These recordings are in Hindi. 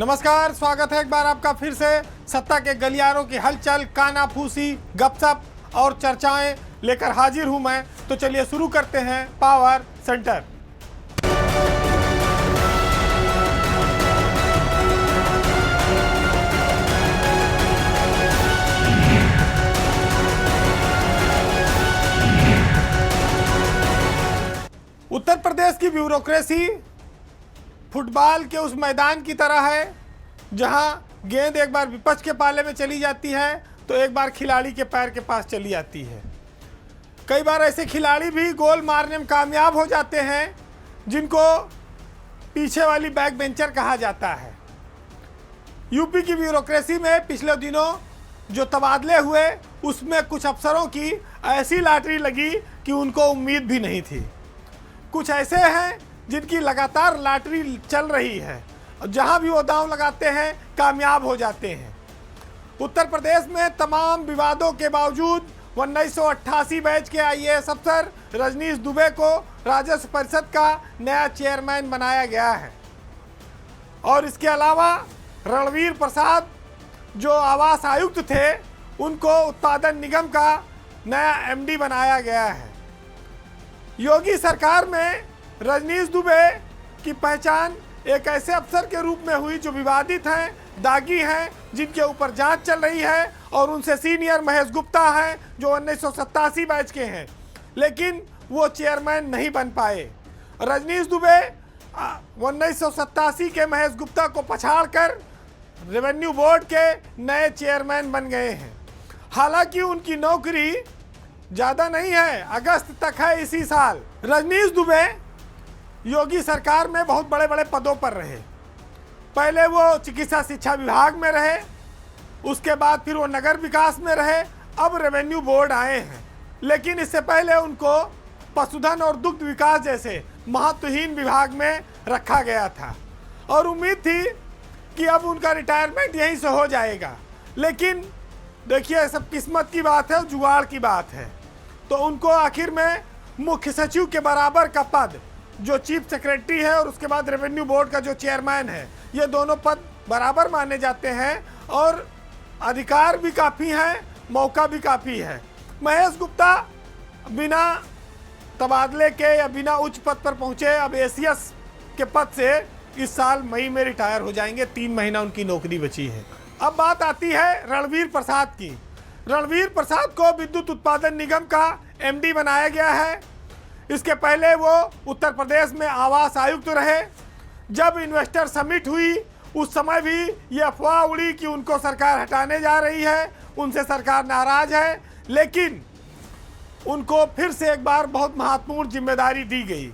नमस्कार, स्वागत है एक बार आपका फिर से सत्ता के गलियारों की हलचल, कानाफूसी, गपशप और चर्चाएं लेकर हाजिर हूं मैं। तो चलिए शुरू करते हैं पावर सेंटर। उत्तर प्रदेश की ब्यूरोक्रेसी फुटबॉल के उस मैदान की तरह है जहां गेंद एक बार विपक्ष के पाले में चली जाती है तो एक बार खिलाड़ी के पैर के पास चली जाती है। कई बार ऐसे खिलाड़ी भी गोल मारने में कामयाब हो जाते हैं जिनको पीछे वाली बैक बेंचर कहा जाता है। यूपी की ब्यूरोक्रेसी में पिछले दिनों जो तबादले हुए उसमें कुछ अफसरों की ऐसी लॉटरी लगी कि उनको उम्मीद भी नहीं थी। कुछ ऐसे हैं जिनकी लगातार लॉटरी चल रही है और जहां भी वो दांव लगाते हैं कामयाब हो जाते हैं। उत्तर प्रदेश में तमाम विवादों के बावजूद 1988 बैच के आईएएस अफसर रजनीश दुबे को राजस्व परिषद का नया चेयरमैन बनाया गया है। और इसके अलावा रणवीर प्रसाद जो आवास आयुक्त थे उनको उत्पादन निगम का नया एमडी बनाया गया है। योगी सरकार में रजनीश दुबे की पहचान एक ऐसे अफसर के रूप में हुई जो विवादित हैं, दागी हैं, जिनके ऊपर जांच चल रही है और उनसे सीनियर महेश गुप्ता हैं जो 1987 बैच के हैं, लेकिन वो चेयरमैन नहीं बन पाए। रजनीश दुबे 1987 के महेश गुप्ता को पछाड़कर रेवेन्यू बोर्ड के नए चेयरमैन बन गए हैं। हालांकि उनकी नौकरी ज़्यादा नहीं है, अगस्त तक है इसी साल। रजनीश दुबे योगी सरकार में बहुत बड़े बड़े पदों पर रहे। पहले वो चिकित्सा शिक्षा विभाग में रहे, उसके बाद फिर वो नगर विकास में रहे, अब रेवेन्यू बोर्ड आए हैं। लेकिन इससे पहले उनको पशुधन और दुग्ध विकास जैसे महत्वहीन विभाग में रखा गया था और उम्मीद थी कि अब उनका रिटायरमेंट यहीं से हो जाएगा। लेकिन देखिए, सब किस्मत की बात है, जुगाड़ की बात है। तो उनको आखिर में मुख्य सचिव के बराबर का पद, जो चीफ सेक्रेटरी है और उसके बाद रेवेन्यू बोर्ड का जो चेयरमैन है, ये दोनों पद बराबर माने जाते हैं और अधिकार भी काफ़ी हैं, मौका भी काफ़ी है। महेश गुप्ता बिना तबादले के या बिना उच्च पद पर पहुँचे अब एसीएस के पद से इस साल मई में रिटायर हो जाएंगे। 3 महीना उनकी नौकरी बची है। अब बात आती है रणवीर प्रसाद की। रणवीर प्रसाद को विद्युत उत्पादन निगम का एमडी बनाया गया है। इसके पहले वो उत्तर प्रदेश में आवास आयुक्त रहे। जब इन्वेस्टर समिट हुई उस समय भी ये अफवाह उड़ी कि उनको सरकार हटाने जा रही है, उनसे सरकार नाराज है, लेकिन उनको फिर से एक बार बहुत महत्वपूर्ण जिम्मेदारी दी गई।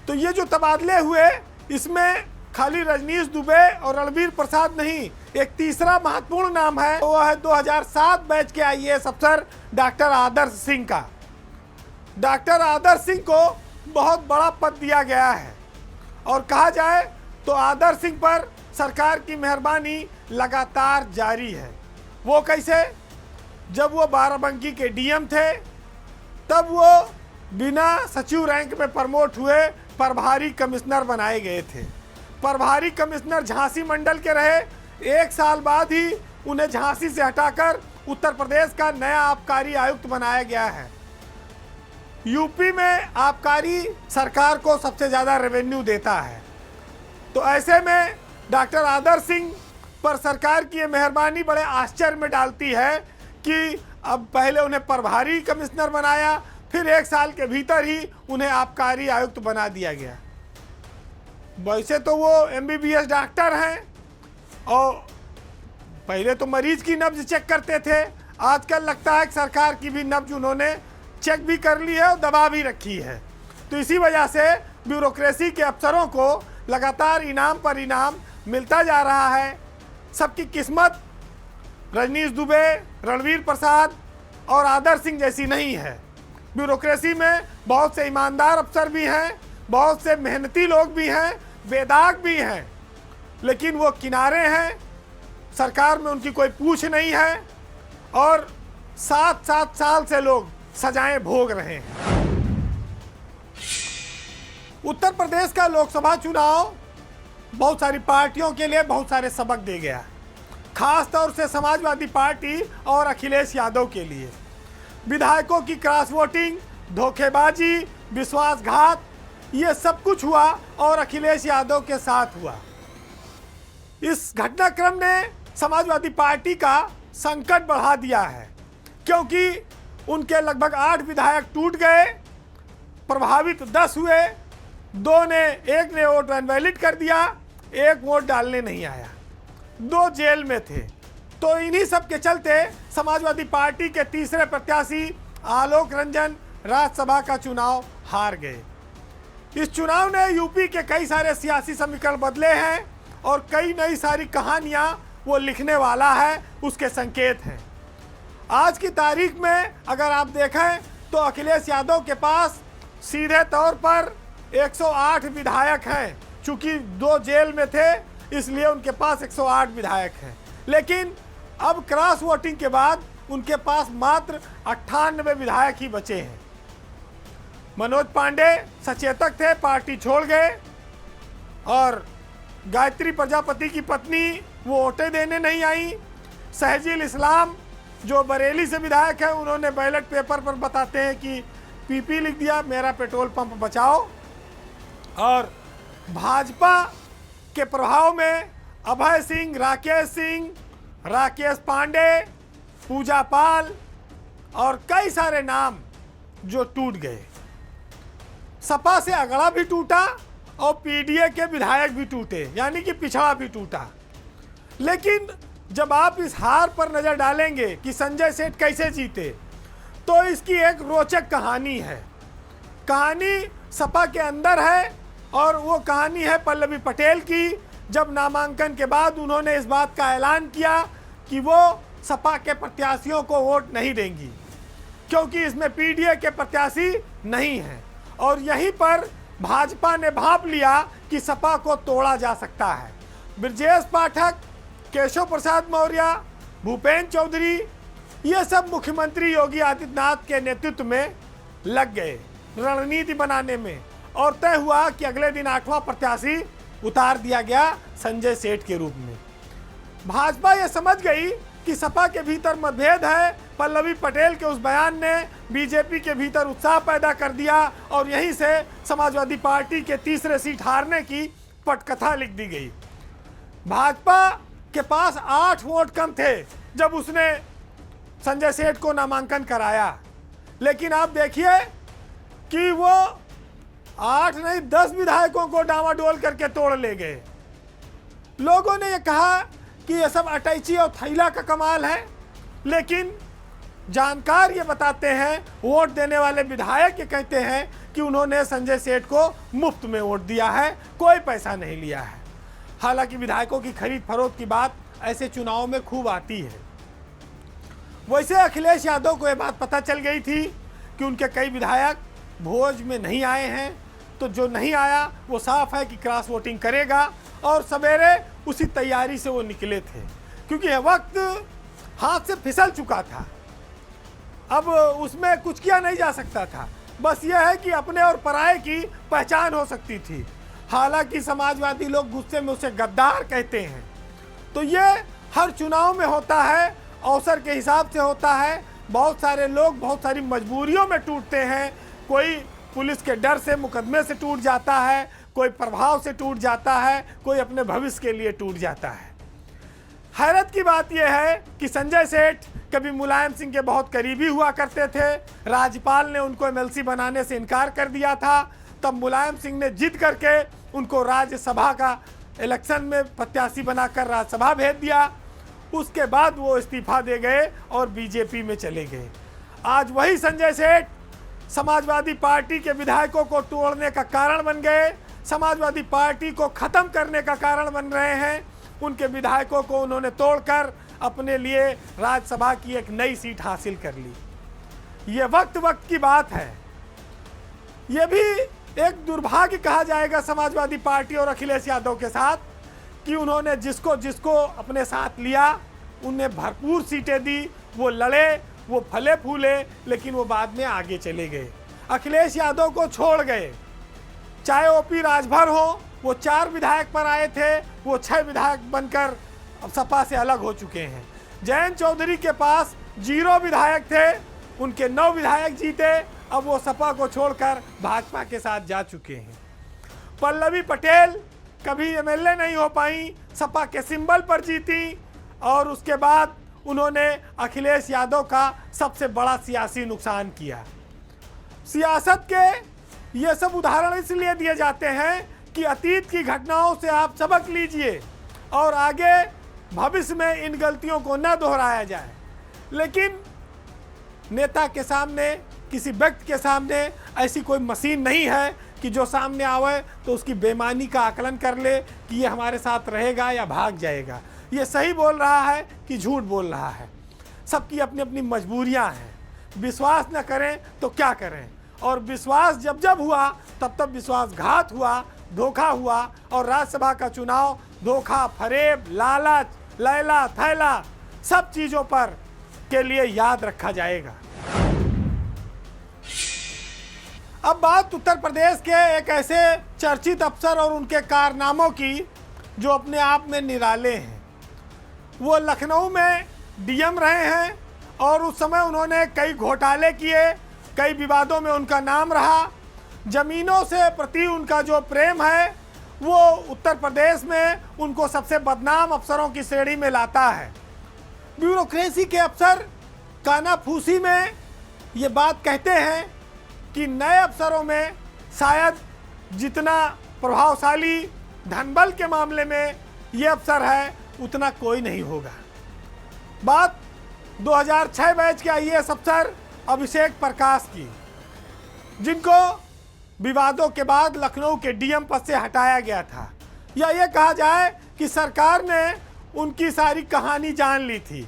तो ये जो तबादले हुए इसमें खाली रजनीश दुबे और रणवीर प्रसाद नहीं, एक तीसरा महत्वपूर्ण नाम है, वो है 2007 बैच के आईएएस अफसर डॉक्टर आदर्श सिंह का। डॉक्टर आदर्श सिंह को बहुत बड़ा पद दिया गया है और कहा जाए तो आदर्श सिंह पर सरकार की मेहरबानी लगातार जारी है। वो कैसे? जब वो बाराबंकी के डीएम थे तब वो बिना सचिव रैंक में प्रमोट हुए प्रभारी कमिश्नर बनाए गए थे। प्रभारी कमिश्नर झांसी मंडल के रहे। 1 साल बाद ही उन्हें झांसी से हटाकर उत्तर प्रदेश का नया आबकारी आयुक्त बनाया गया है। यूपी में आबकारी सरकार को सबसे ज़्यादा रेवेन्यू देता है, तो ऐसे में डॉक्टर आदर्श सिंह पर सरकार की ये मेहरबानी बड़े आश्चर्य में डालती है कि अब पहले उन्हें प्रभारी कमिश्नर बनाया, फिर 1 साल के भीतर ही उन्हें आबकारी आयुक्त बना दिया गया। वैसे तो वो एमबीबीएस डॉक्टर हैं और पहले तो मरीज की नब्ज चेक करते थे, आजकल लगता है कि सरकार की भी नब्ज उन्होंने चेक भी कर ली है और दबा भी रखी है। तो इसी वजह से ब्यूरोक्रेसी के अफसरों को लगातार इनाम पर इनाम मिलता जा रहा है। सबकी किस्मत रजनीश दुबे, रणवीर प्रसाद और आदर्श सिंह जैसी नहीं है। ब्यूरोक्रेसी में बहुत से ईमानदार अफसर भी हैं, बहुत से मेहनती लोग भी हैं, बेदाग भी हैं, लेकिन वो किनारे हैं। सरकार में उनकी कोई पूछ नहीं है और 7-7 साल से लोग सजाएं भोग रहे हैं। उत्तर प्रदेश का लोकसभा चुनाव बहुत सारी पार्टियों के लिए बहुत सारे सबक दे गया, खास तौर से समाजवादी पार्टी और अखिलेश यादव के लिए। विधायकों की क्रॉस वोटिंग, धोखेबाजी, विश्वासघात, ये सब कुछ हुआ और अखिलेश यादव के साथ हुआ। इस घटनाक्रम ने समाजवादी पार्टी का संकट बढ़ा दिया है, क्योंकि उनके लगभग 8 विधायक टूट गए, प्रभावित 10 हुए, एक ने वोट इनवैलिड कर दिया, एक वोट डालने नहीं आया, 2 जेल में थे। तो इन्हीं सब के चलते समाजवादी पार्टी के तीसरे प्रत्याशी आलोक रंजन राज्यसभा का चुनाव हार गए। इस चुनाव ने यूपी के कई सारे सियासी समीकरण बदले हैं और कई नई सारी कहानियां वो लिखने वाला है, उसके संकेत हैं। आज की तारीख में अगर आप देखें तो अखिलेश यादव के पास सीधे तौर पर 108 विधायक हैं। चूंकि 2 जेल में थे इसलिए उनके पास 108 विधायक हैं, लेकिन अब क्रॉस वोटिंग के बाद उनके पास मात्र 98 विधायक ही बचे हैं। मनोज पांडे सचेतक थे, पार्टी छोड़ गए, और गायत्री प्रजापति की पत्नी वो वोटें देने नहीं आई। सहजील इस्लाम जो बरेली से विधायक है, उन्होंने बैलेट पेपर पर बताते हैं कि पीपी लिख दिया, मेरा पेट्रोल पंप बचाओ। और भाजपा के प्रभाव में अभय सिंह, राकेश पांडे, पूजा पाल और कई सारे नाम जो टूट गए। सपा से अगड़ा भी टूटा और पीडीए के विधायक भी टूटे, यानी कि पिछड़ा भी टूटा। लेकिन जब आप इस हार पर नजर डालेंगे कि संजय सेठ कैसे जीते, तो इसकी एक रोचक कहानी है। कहानी सपा के अंदर है और वो कहानी है पल्लवी पटेल की। जब नामांकन के बाद उन्होंने इस बात का ऐलान किया कि वो सपा के प्रत्याशियों को वोट नहीं देंगी, क्योंकि इसमें पीडीए के प्रत्याशी नहीं हैं। और यहीं पर भाजपा ने भांप लिया कि सपा को तोड़ा जा सकता है। ब्रजेश पाठक, केशव प्रसाद मौर्य, भूपेंद्र चौधरी, ये सब मुख्यमंत्री योगी आदित्यनाथ के नेतृत्व में लग गए रणनीति बनाने में, और तय हुआ कि अगले दिन 8वां प्रत्याशी उतार दिया गया संजय सेठ के रूप में। भाजपा ये समझ गई कि सपा के भीतर मतभेद है। पल्लवी पटेल के उस बयान ने बीजेपी के भीतर उत्साह पैदा कर दिया और यहीं से समाजवादी पार्टी के तीसरे सीट हारने की पटकथा लिख दी गई। भाजपा के पास 8 वोट कम थे जब उसने संजय सेठ को नामांकन कराया, लेकिन आप देखिए कि वो 8 नहीं 10 विधायकों को डामाडोल करके तोड़ ले गए। लोगों ने ये कहा कि ये सब अटैची और थैला का कमाल है, लेकिन जानकार ये बताते हैं, वोट देने वाले विधायक ये कहते हैं कि उन्होंने संजय सेठ को मुफ्त में वोट दिया है, कोई पैसा नहीं लिया है। हालांकि विधायकों की खरीद फरोख्त की बात ऐसे चुनाव में खूब आती है। वैसे अखिलेश यादव को ये बात पता चल गई थी कि उनके कई विधायक भोज में नहीं आए हैं, तो जो नहीं आया वो साफ है कि क्रॉस वोटिंग करेगा, और सवेरे उसी तैयारी से वो निकले थे, क्योंकि यह वक्त हाथ से फिसल चुका था। अब उसमें कुछ किया नहीं जा सकता था, बस यह है कि अपने और पराये की पहचान हो सकती थी। हालांकि समाजवादी लोग गुस्से में उसे गद्दार कहते हैं। तो ये हर चुनाव में होता है, अवसर के हिसाब से होता है। बहुत सारे लोग बहुत सारी मजबूरियों में टूटते हैं। कोई पुलिस के डर से, मुकदमे से टूट जाता है, कोई प्रभाव से टूट जाता है, कोई अपने भविष्य के लिए टूट जाता है। हैरत की बात यह है कि संजय सेठ कभी मुलायम सिंह के बहुत करीबी हुआ करते थे। राज्यपाल ने उनको एमएलसी बनाने से इनकार कर दिया था, तब मुलायम सिंह ने जिद करके उनको राज्यसभा का इलेक्शन में प्रत्याशी बनाकर राज्यसभा भेज दिया। उसके बाद वो इस्तीफा दे गए और बीजेपी में चले गए। आज वही संजय सेठ समाजवादी पार्टी के विधायकों को तोड़ने का कारण बन गए, समाजवादी पार्टी को ख़त्म करने का कारण बन रहे हैं। उनके विधायकों को उन्होंने तोड़कर अपने लिए राज्यसभा की एक नई सीट हासिल कर ली। ये वक्त की बात है। ये भी एक दुर्भाग्य कहा जाएगा समाजवादी पार्टी और अखिलेश यादव के साथ कि उन्होंने जिसको जिसको अपने साथ लिया उन्हें भरपूर सीटें दी, वो लड़े, वो फले फूले, लेकिन वो बाद में आगे चले गए। अखिलेश यादव को छोड़ गए, चाहे ओपी राजभर हो, वो 4 विधायक पर आए थे, वो 6 विधायक बनकर अब सपा से अलग हो चुके हैं। जयंत चौधरी के पास 0 विधायक थे, उनके 9 विधायक जीते, अब वो सपा को छोड़कर भाजपा के साथ जा चुके हैं। पल्लवी पटेल कभी एमएलए नहीं हो पाई, सपा के सिंबल पर जीती और उसके बाद उन्होंने अखिलेश यादव का सबसे बड़ा सियासी नुकसान किया। सियासत के ये सब उदाहरण इसलिए दिए जाते हैं कि अतीत की घटनाओं से आप सबक लीजिए और आगे भविष्य में इन गलतियों को न दोहराया जाए। लेकिन नेता के सामने, किसी व्यक्ति के सामने ऐसी कोई मशीन नहीं है कि जो सामने आवे तो उसकी बेईमानी का आकलन कर ले कि ये हमारे साथ रहेगा या भाग जाएगा, ये सही बोल रहा है कि झूठ बोल रहा है। सबकी अपनी अपनी मजबूरियां हैं। विश्वास न करें तो क्या करें, और विश्वास जब जब हुआ तब तब विश्वासघात हुआ, धोखा हुआ, और राज्यसभा का चुनाव धोखा, फरेब, लालच, लैला थैला सब चीज़ों पर के लिए याद रखा जाएगा। अब बात उत्तर प्रदेश के एक ऐसे चर्चित अफसर और उनके कारनामों की जो अपने आप में निराले हैं। वो लखनऊ में डीएम रहे हैं और उस समय उन्होंने कई घोटाले किए, कई विवादों में उनका नाम रहा। ज़मीनों से प्रति उनका जो प्रेम है वो उत्तर प्रदेश में उनको सबसे बदनाम अफसरों की श्रेणी में लाता है। ब्यूरोक्रेसी के अफसर कानाफूसी में ये बात कहते हैं कि नए अफसरों में शायद जितना प्रभावशाली धनबल के मामले में ये अफसर है उतना कोई नहीं होगा। बात 2006 बैच के आईएएस अफसर अभिषेक प्रकाश की, जिनको विवादों के बाद लखनऊ के डीएम पद से हटाया गया था, या ये कहा जाए कि सरकार ने उनकी सारी कहानी जान ली थी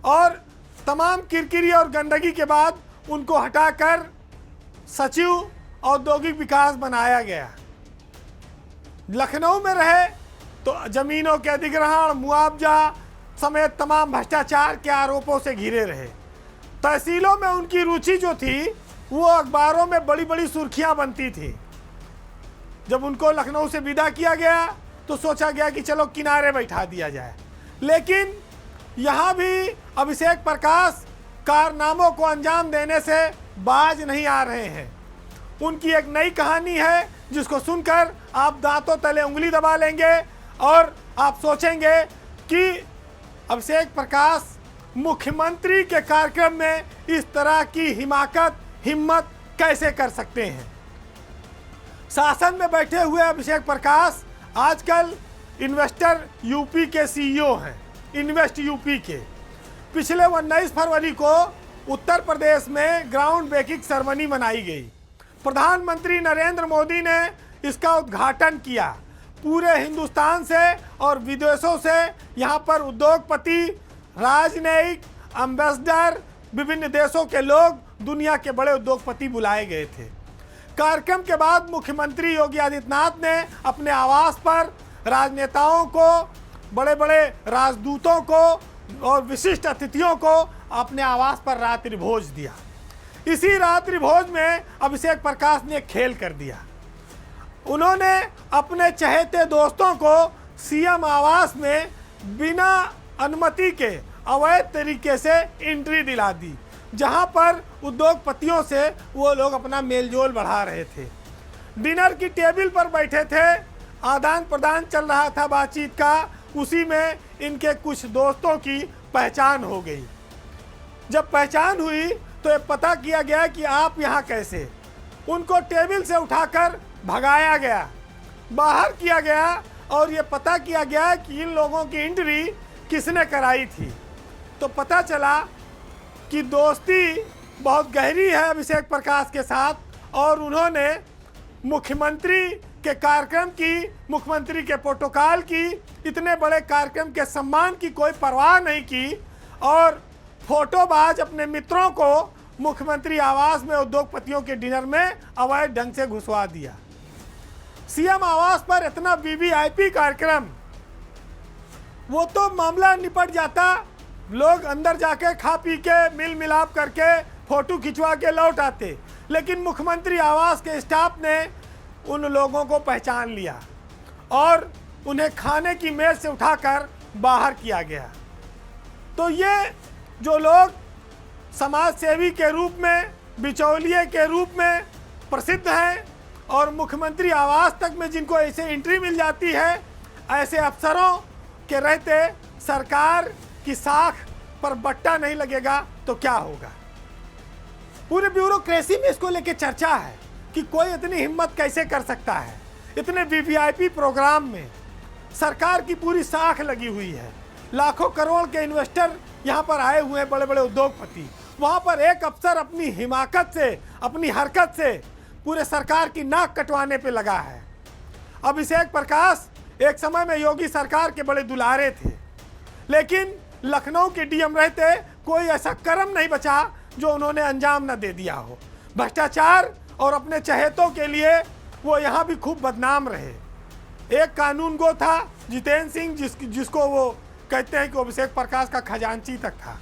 और तमाम किरकिरी और गंदगी के बाद उनको हटाकर सचिव औद्योगिक विकास बनाया गया। लखनऊ में रहे तो ज़मीनों के अधिग्रहण, मुआवजा समेत तमाम भ्रष्टाचार के आरोपों से घिरे रहे। तहसीलों में उनकी रुचि जो थी वो अखबारों में बड़ी बड़ी सुर्खियां बनती थी। जब उनको लखनऊ से विदा किया गया तो सोचा गया कि चलो किनारे बैठा दिया जाए, लेकिन यहाँ भी अभिषेक प्रकाश कारनामों को अंजाम देने से बाज नहीं आ रहे हैं। उनकी एक नई कहानी है जिसको सुनकर आप दांतों तले उंगली दबा लेंगे और आप सोचेंगे कि अभिषेक प्रकाश मुख्यमंत्री के कार्यक्रम में इस तरह की हिम्मत कैसे कर सकते हैं। शासन में बैठे हुए अभिषेक प्रकाश आजकल इन्वेस्टर यूपी के सीईओ हैं, इन्वेस्ट यूपी के। पिछले 19 फरवरी को उत्तर प्रदेश में ग्राउंड ब्रेकिंग सेरेमनी मनाई गई। प्रधानमंत्री नरेंद्र मोदी ने इसका उद्घाटन किया। पूरे हिंदुस्तान से और विदेशों से यहाँ पर उद्योगपति, राजनयिक, एम्बेसडर, विभिन्न देशों के लोग, दुनिया के बड़े उद्योगपति बुलाए गए थे। कार्यक्रम के बाद मुख्यमंत्री योगी आदित्यनाथ ने अपने आवास पर राजनेताओं को, बड़े बड़े राजदूतों को और विशिष्ट अतिथियों को अपने आवास पर रात्रि भोज दिया। इसी रात्रि भोज में अभिषेक प्रकाश ने खेल कर दिया। उन्होंने अपने चहेते दोस्तों को सीएम आवास में बिना अनुमति के अवैध तरीके से एंट्री दिला दी, जहां पर उद्योगपतियों से वो लोग अपना मेलजोल बढ़ा रहे थे। डिनर की टेबल पर बैठे थे, आदान प्रदान चल रहा था बातचीत का। उसी में इनके कुछ दोस्तों की पहचान हो गई। जब पहचान हुई तो ये पता किया गया कि आप यहाँ कैसे। उनको टेबल से उठाकर भगाया गया, बाहर किया गया और ये पता किया गया कि इन लोगों की एंट्री किसने कराई थी। तो पता चला कि दोस्ती बहुत गहरी है अभिषेक प्रकाश के साथ और उन्होंने मुख्यमंत्री के कार्यक्रम की, मुख्यमंत्री के प्रोटोकॉल की, इतने बड़े कार्यक्रम के सम्मान की कोई परवाह नहीं की और फोटोबाज अपने मित्रों को मुख्यमंत्री आवास में उद्योगपतियों के डिनर में अवैध ढंग से घुसवा दिया। सीएम आवास पर इतना वीवीआईपी कार्यक्रम, वो तो मामला निपट जाता, लोग अंदर जाके खा पी के मिल मिलाप करके फोटो खिंचवा के लौट आते। लेकिन मुख्यमंत्री आवास के स्टाफ ने उन लोगों को पहचान लिया और उन्हें खाने की मेज से उठाकर बाहर किया गया। तो ये जो लोग समाज सेवी के रूप में, बिचौलिए के रूप में प्रसिद्ध हैं और मुख्यमंत्री आवास तक में जिनको ऐसे एंट्री मिल जाती है, ऐसे अफसरों के रहते सरकार की साख पर बट्टा नहीं लगेगा तो क्या होगा। पूरे ब्यूरोक्रेसी में इसको लेके चर्चा है कि कोई इतनी हिम्मत कैसे कर सकता है। इतने वीवीआईपी प्रोग्राम में सरकार की पूरी साख लगी हुई है, लाखों करोड़ के इन्वेस्टर यहाँ पर आए हुए हैं, बड़े बड़े उद्योगपति। वहाँ पर एक अफसर अपनी हिमाकत से, अपनी हरकत से पूरे सरकार की नाक कटवाने पे लगा है। अभिषेक प्रकाश एक समय में योगी सरकार के बड़े दुलारे थे, लेकिन लखनऊ के डीएम रहते कोई ऐसा कर्म नहीं बचा जो उन्होंने अंजाम न दे दिया हो। भ्रष्टाचार और अपने चहेतों के लिए वो यहाँ भी खूब बदनाम रहे। एक कानूनगो था जितेंद्र सिंह, जिसको वो कहते हैं कि अभिषेक प्रकाश का खजांची तक था।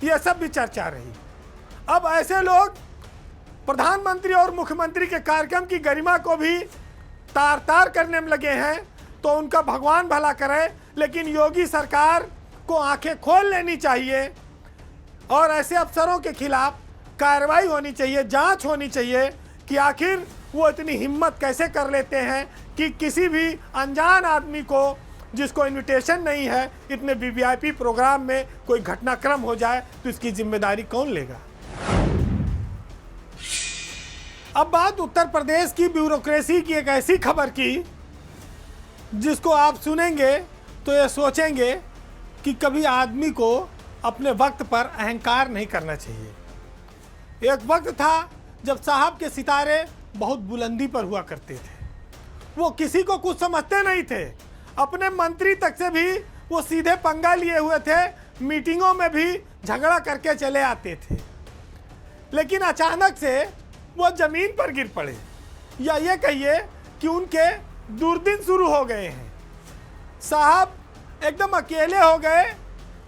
ये सब भी चर्चा रही। अब ऐसे लोग प्रधानमंत्री और मुख्यमंत्री के कार्यक्रम की गरिमा को भी तार तार करने में लगे हैं, तो उनका भगवान भला करे। लेकिन योगी सरकार को आंखें खोल लेनी चाहिए और ऐसे अफसरों के खिलाफ कार्रवाई होनी चाहिए, जांच होनी चाहिए कि आखिर वो इतनी हिम्मत कैसे कर लेते हैं कि किसी भी अनजान आदमी को, जिसको इनविटेशन नहीं है, इतने वीवीआईपी प्रोग्राम में कोई घटनाक्रम हो जाए तो इसकी जिम्मेदारी कौन लेगा। अब बात उत्तर प्रदेश की ब्यूरोक्रेसी की एक ऐसी खबर की जिसको आप सुनेंगे तो ये सोचेंगे कि कभी आदमी को अपने वक्त पर अहंकार नहीं करना चाहिए। एक वक्त था जब साहब के सितारे बहुत बुलंदी पर हुआ करते थे, वो किसी को कुछ समझते नहीं थे। अपने मंत्री तक से भी वो सीधे पंगा लिए हुए थे, मीटिंगों में भी झगड़ा करके चले आते थे। लेकिन अचानक से वो जमीन पर गिर पड़े, या ये कहिए कि उनके दुर्दिन शुरू हो गए हैं। साहब एकदम अकेले हो गए,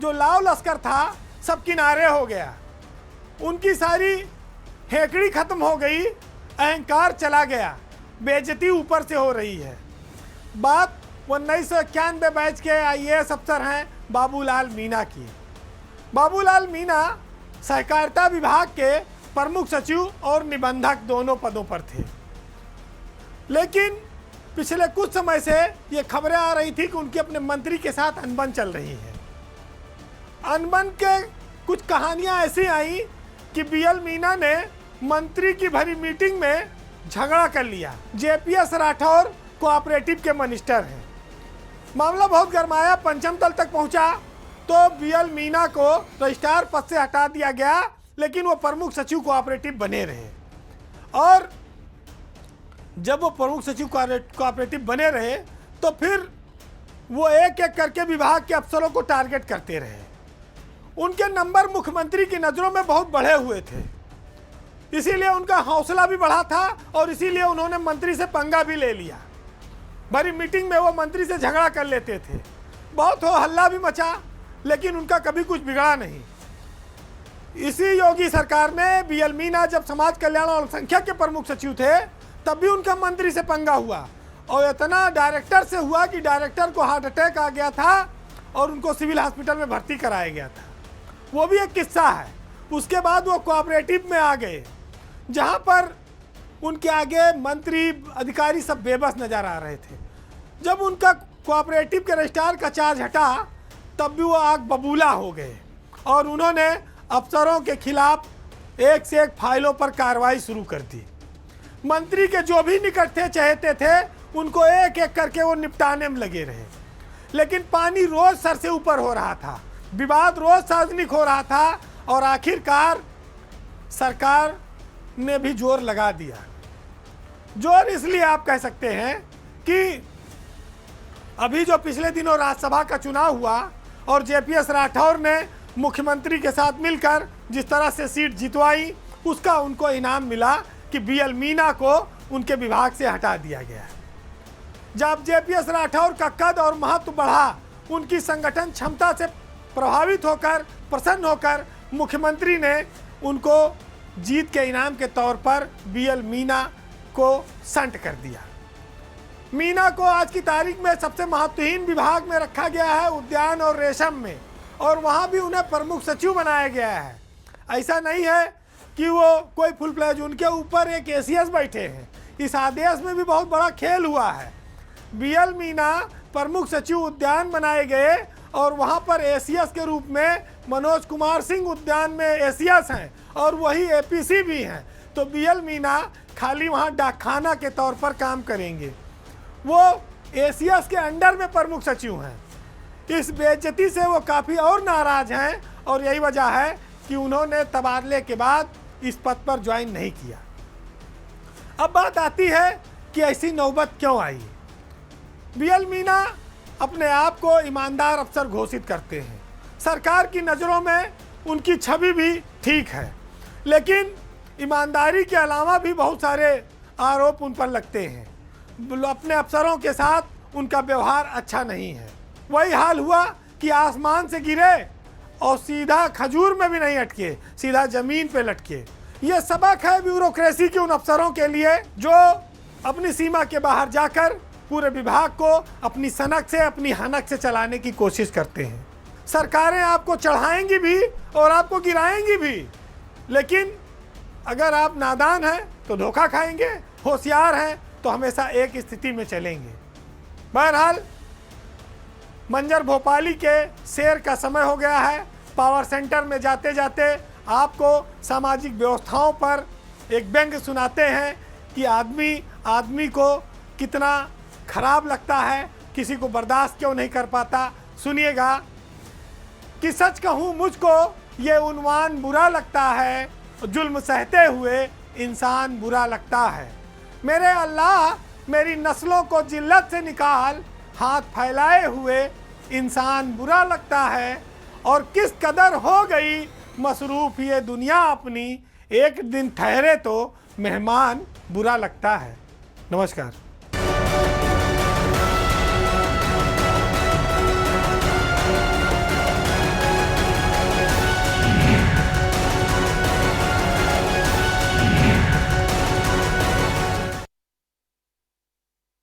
जो लाव लश्कर था सब किनारे हो गया, उनकी सारी हेकड़ी खत्म हो गई, अहंकार चला गया, बेइज्जती ऊपर से हो रही है। बात 1991 बैच के आईएएस अफसर हैं बाबूलाल मीणा की। बाबूलाल मीणा सहकारिता विभाग के प्रमुख सचिव और निबंधक दोनों पदों पर थे। लेकिन पिछले कुछ समय से ये खबरें आ रही थी कि उनकी अपने मंत्री के साथ अनबन चल रही है। अनबन के कुछ कहानियां ऐसी आई कि बीएल मीणा ने मंत्री की भरी मीटिंग में झगड़ा कर लिया। जेपीएस राठौर कोऑपरेटिव के मिनिस्टर हैं। मामला बहुत गरमाया, पंचम तल तक पहुंचा, तो बीएल मीणा को रजिस्ट्रार पद से हटा दिया गया, लेकिन वो प्रमुख सचिव कोऑपरेटिव बने रहे। और जब वो प्रमुख सचिव कोऑपरेटिव बने रहे तो फिर वो एक एक करके विभाग के अफसरों को टारगेट करते रहे। उनके नंबर मुख्यमंत्री की नज़रों में बहुत बढ़े हुए थे, इसीलिए उनका हौसला भी बढ़ा था और इसीलिए उन्होंने मंत्री से पंगा भी ले लिया। भरी मीटिंग में वो मंत्री से झगड़ा कर लेते थे, बहुत हो हल्ला भी मचा, लेकिन उनका कभी कुछ बिगड़ा नहीं। इसी योगी सरकार में बीएल मीणा जब समाज कल्याण और अल्पसंख्यक के प्रमुख सचिव थे तब भी उनका मंत्री से पंगा हुआ, और इतना डायरेक्टर से हुआ कि डायरेक्टर को हार्ट अटैक आ गया था और उनको सिविल हॉस्पिटल में भर्ती कराया गया था। वो भी एक किस्सा है। उसके बाद वो कोऑपरेटिव में आ गए, जहाँ पर उनके आगे मंत्री अधिकारी सब बेबस नजर आ रहे थे। जब उनका कोऑपरेटिव के रजिस्ट्रार का चार्ज हटा तब भी वो आग बबूला हो गए और उन्होंने अफसरों के खिलाफ एक से एक फाइलों पर कार्रवाई शुरू कर दी। मंत्री के जो भी निकट थे, चहेते थे, उनको एक एक करके वो निपटाने में लगे रहे। लेकिन पानी रोज सर से ऊपर हो रहा था, विवाद रोज सार्वजनिक हो रहा था, और आखिरकार सरकार ने भी जोर लगा दिया। जोर इसलिए आप कह सकते हैं कि अभी जो पिछले दिनों राज्यसभा का चुनाव हुआ और जेपीएस राठौर ने मुख्यमंत्री के साथ मिलकर जिस तरह से सीट जितवाई, उसका उनको इनाम मिला कि बीएल मीणा को उनके विभाग से हटा दिया गया। जब जेपीएस राठौर का कद और महत्व बढ़ा, उनकी संगठन क्षमता से प्रभावित होकर, प्रसन्न होकर मुख्यमंत्री ने उनको जीत के इनाम के तौर पर बीएल मीणा को संट कर दिया। मीना को आज की तारीख में सबसे महत्वहीन विभाग में रखा गया है, उद्यान और रेशम में, और वहाँ भी उन्हें प्रमुख सचिव बनाया गया है। ऐसा नहीं है कि वो कोई फुल फ्लैज, उनके ऊपर एक एसीएस बैठे हैं। इस आदेश में भी बहुत बड़ा खेल हुआ है। बीएल मीना प्रमुख सचिव उद्यान बनाए गए और वहाँ पर एसीएस के रूप में मनोज कुमार सिंह उद्यान में एसीएस हैं और वही एपीसी भी हैं। तो बीएल मीना खाली वहाँ डाकखाना के तौर पर काम करेंगे। वो एसीएस के अंडर में प्रमुख सचिव हैं। इस बेइज्जती से वो काफ़ी और नाराज़ हैं और यही वजह है कि उन्होंने तबादले के बाद इस पद पर ज्वाइन नहीं किया। अब बात आती है कि ऐसी नौबत क्यों आई। बीएल मीना अपने आप को ईमानदार अफसर घोषित करते हैं, सरकार की नज़रों में उनकी छवि भी ठीक है, लेकिन ईमानदारी के अलावा भी बहुत सारे आरोप उन पर लगते हैं। अपने अफसरों के साथ उनका व्यवहार अच्छा नहीं है। वही हाल हुआ कि आसमान से गिरे और सीधा खजूर में भी नहीं अटके, सीधा ज़मीन पे लटके। ये सबक है ब्यूरोक्रेसी के उन अफसरों के लिए जो अपनी सीमा के बाहर जाकर पूरे विभाग को अपनी सनक से, अपनी हनक से चलाने की कोशिश करते हैं। सरकारें आपको चढ़ाएंगी भी और आपको गिराएंगी भी, लेकिन अगर आप नादान हैं तो धोखा खाएंगे, होशियार हैं तो हमेशा एक स्थिति में चलेंगे। बहरहाल मंजर भोपाली के शेर का समय हो गया है। पावर सेंटर में जाते जाते आपको सामाजिक व्यवस्थाओं पर एक व्यंग्य सुनाते हैं कि आदमी को कितना खराब लगता है, किसी को बर्दाश्त क्यों नहीं कर पाता। सुनिएगा कि सच कहूँ मुझको ये उन्वान बुरा लगता है, जुल्म सहते हुए इंसान बुरा लगता है। मेरे अल्लाह मेरी नस्लों को जिल्लत से निकाल, हाथ फैलाए हुए इंसान बुरा लगता है। और किस कदर हो गई मसरूफ ये दुनिया अपनी, एक दिन ठहरे तो मेहमान बुरा लगता है। नमस्कार।